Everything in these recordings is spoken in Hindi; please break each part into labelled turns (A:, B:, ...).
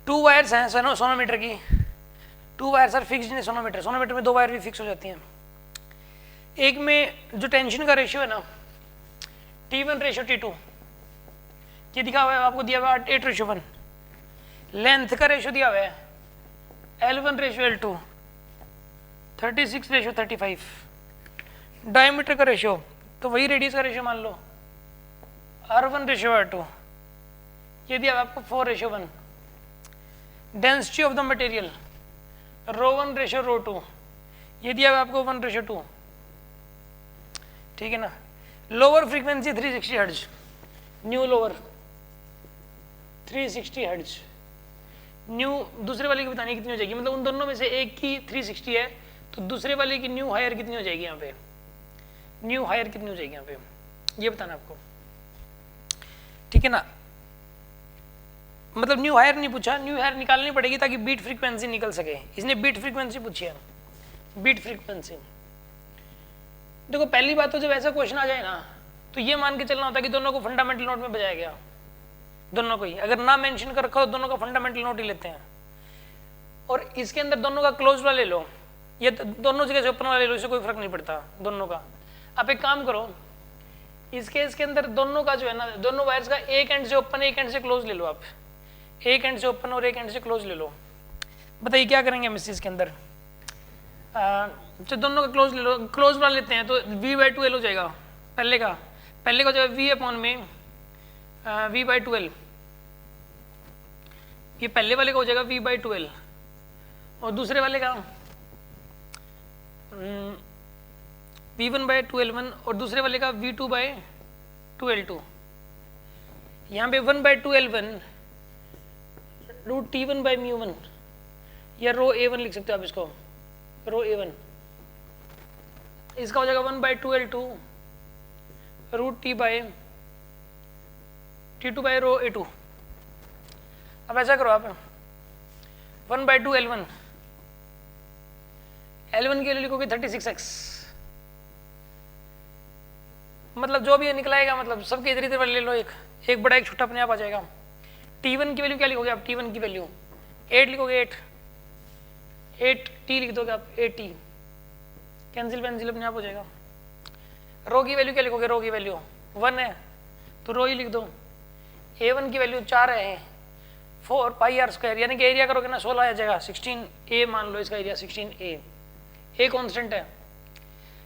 A: 2 वायर्स हैं सोनोमीटर की, 2 wires are fixed in sonometer, sonometer में 2 वायर भी फिक्स हो जाती हैं। एक में जो टेंशन का रेशियो है ना T1 रेशियो T2, ये दिखा हुआ है आपको, दिया हुआ है 8:1। लेंथ का रेशियो दिया हुआ है L1 ratio L2, 36 ratio 35। Diameter का रेशियो तो वही रेडियस का रेशियो मान लो R1 रेशियो R2, ये दिया हुआ आपको 4:1। Density of the material ρ1 ratio ρ2, ये दिया हुआ आपको 1:2। ठीक है ना। Lower frequency 360 hertz, nu lower 360 hertz, nu दूसरे वाले की बतानी कितनी हो जाएगी, मतलब उन दोनों में से एक की 360 है तो दूसरे वाले की न्यू हायर कितनी हो जाएगी, यहाँ पे न्यू हायर कितनी हो जाएगी यहाँ पे, ये बताना आपको। ठीक है ना, मतलब न्यू हायर नहीं पूछा, न्यू हायर निकालनी पड़ेगी ताकि बीट फ्रीक्वेंसी निकल सके। इसने बीट फ्रीक्वेंसी पूछी है, बीट फ्रीक्वेंसी। देखो पहली बात तो जब ऐसा क्वेश्चन आ जाए ना तो ये मान के चलना होता है कि दोनों को फंडामेंटल नोट में बजाया गया, दोनों को ही, अगर ना मेंशन कर रखा हो दोनों का फंडामेंटल नोट ही लेते हैं। और इसके अंदर दोनों का क्लोज वाला ले लो, ये दोनों जगह से ओपन वाला ले लो, इससे कोई फर्क नहीं पड़ता दोनों का। आप एक काम करो, इस केस के अंदर दोनों का जो है ना, दोनों वायर्स का एक एंड से ओपन एक एंड से क्लोज ले लो, आप एक एंड से ओपन और एक एंड से क्लोज ले लो। बताइए क्या करेंगे हम इस चीज के अंदर, तो दोनों का क्लोज ले लो, क्लोज वाला लेते हैं तो V/2L हो जाएगा। पहले का हो जाएगा V में V/2L, ये पहले वाले का हो जाएगा V/2L, और दूसरे वाले का V1/2L1 और दूसरे वाले का V2/2L2। यहाँ पे 1/2L1 √T1/μ1 या ρA1 लिख सकते हो आप इसको, ρA1। इसका हो जाएगा 1/2L2 √T2/ρA2। अब ऐसा करो आप 1/2L1, L1 के लिए लिखोगे 36x, मतलब जो भी निकलाएगा, मतलब सबके इधर इधर वाले ले लो, एक बड़ा एक छोटा अपने आप आ जाएगा। T1 की वैल्यू क्या लिखोगे आप, T1 की वैल्यू 8 लिखोगे, 8T लिख दोगे आप, 8T, कैंसिल पेंसिल अपने आप हो जाएगा। रो की वैल्यू क्या लिखोगे, रो की वैल्यू 1 है तो रो ही लिख दो। A1 की वैल्यू 4 है, 4πr², यानी कि एरिया करोगे ना 16 आ जाएगा, 16A मान लो इसका एरिया 16A। A कांस्टेंट है,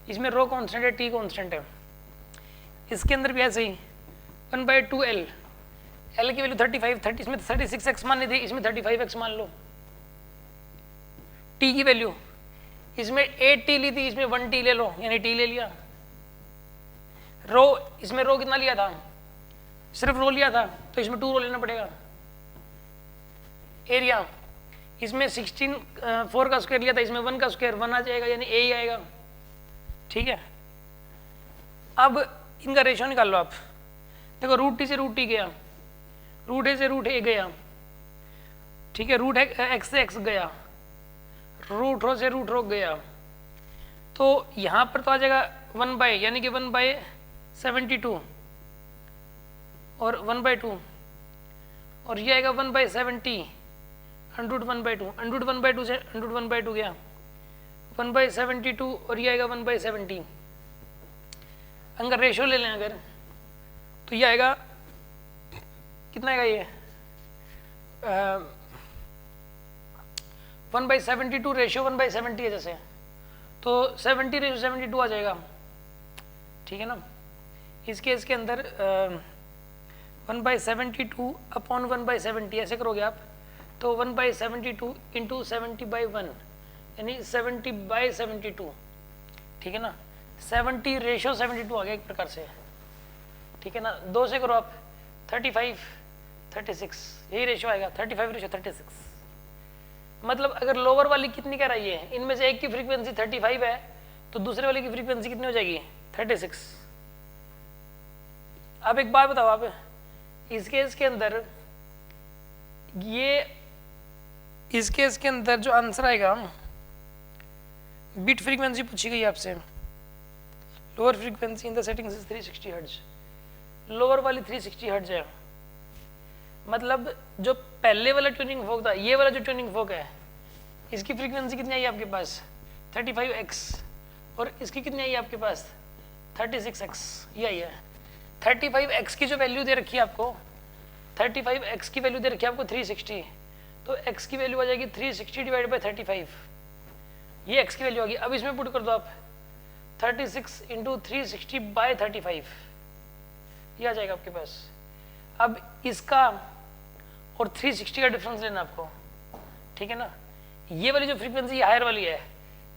A: इसमें रो कांस्टेंट है, T कांस्टेंट है। इसके अंदर भी ऐसे ही 1/2L, L की वैल्यू 35, इसमें 36x मानी थी, इसमें 35x मान लो। T की वैल्यू इसमें 8T ली थी, इसमें 1T ले लो, यानी T ले लिया। रो, इसमें रो कितना लिया था, सिर्फ रो लिया था तो इसमें 2 रो लेना पड़ेगा। एरिया इसमें 16 4 का स्क्वायर लिया था, इसमें 1 का स्क्वायर 1 आ जाएगा, यानी A ही आएगा। ठीक है, अब इनका रेशियो निकाल लो आप। देखो √T से √T गया, √A से √A गया, ठीक है, √x से x गया, √ρ से √ρ गया, तो यहाँ पर तो आ जाएगा 1 यानी कि 1/72 और 1/2, और ये आएगा 1/70, √1/2, √1/2 से √1/2 गया, 1/72 और ये आएगा 1/70। अगर रेशियो ले लें अगर तो ये आएगा कितना आएगा, ये 1/72 रेशियो 1/70 है जैसे, तो 70:72 आ जाएगा। ठीक है ना, इस केस के अंदर 1/72 अपॉन 1/70 ऐसे करोगे आप तो 1/72 इंटू 70/1 यानी 70/72। ठीक है ना, 70 रेशियो 72 आ गया एक प्रकार से। ठीक है ना, 2 से करो आप 35 36, यही रेशियो आएगा 35:36। मतलब अगर लोअर वाली कितनी कह रही है, इनमें से एक की फ्रीक्वेंसी 35 है तो दूसरे वाले की फ्रीक्वेंसी कितनी हो जाएगी 36। अब एक बात बताओ आप, इस केस के अंदर ये, इस केस के अंदर जो आंसर आएगा, बीट फ्रीक्वेंसी पूछी गई आपसे, lower frequency in the settings is 360 hertz, lower वाली 360 हर्ट्ज है, मतलब जो पहले वाला ट्यूनिंग फोक था, ये वाला जो ट्यूनिंग फोक है इसकी फ्रीक्वेंसी कितनी आई आपके पास 35x, और इसकी कितनी आई आपके पास 36x, ये आई है। 35x की जो वैल्यू दे रखी है आपको, 35x की वैल्यू दे रखी है आपको 360, तो x की वैल्यू आ जाएगी 360 डिवाइड बाई 35, ये x की वैल्यू आ गई। अब इसमें पुट कर दो आप 36 इंटू 360 बाय 35, ये आ जाएगा आपके पास। अब इसका और 360 का डिफरेंस लेना आपको, ठीक है ना। ये वाली जो फ्रीक्वेंसी हायर वाली है,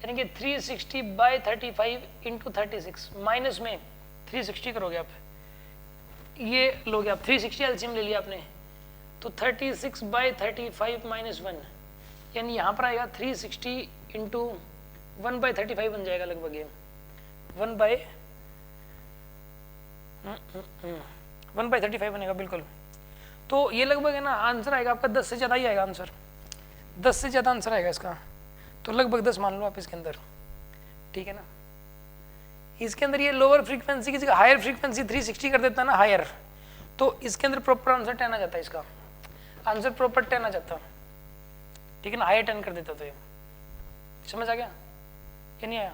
A: यानी कि 360 बाय 35 इंटू 36, माइनस में 360 करोगे आप, ये लोगे आप 360 एलसीएम ले लिया आपने, तो 36 बाय 35 माइनस 1, यानी यहाँ पर आएगा 360 इंटू 1 बाय 35 बन जाएगा लगभग, ये 1 बाय 35 बनेगा बिल्कुल। तो ये लगभग है ना, आंसर आएगा आपका 10 से ज़्यादा ही आएगा आंसर, 10 से ज़्यादा आंसर आएगा इसका, तो लगभग 10 मान लो आप इसके अंदर, ठीक है ना। इसके अंदर ये लोअर फ्रीक्वेंसी की हायर फ्रीक्वेंसी 360 कर देता है ना हायर, तो इसके अंदर प्रॉपर आंसर 10 आ जाता है, इसका आंसर प्रॉपर 10 आ जाता, ठीक है ना, हायर 10 कर देता। तो ये समझ आ गया, ये नहीं आया?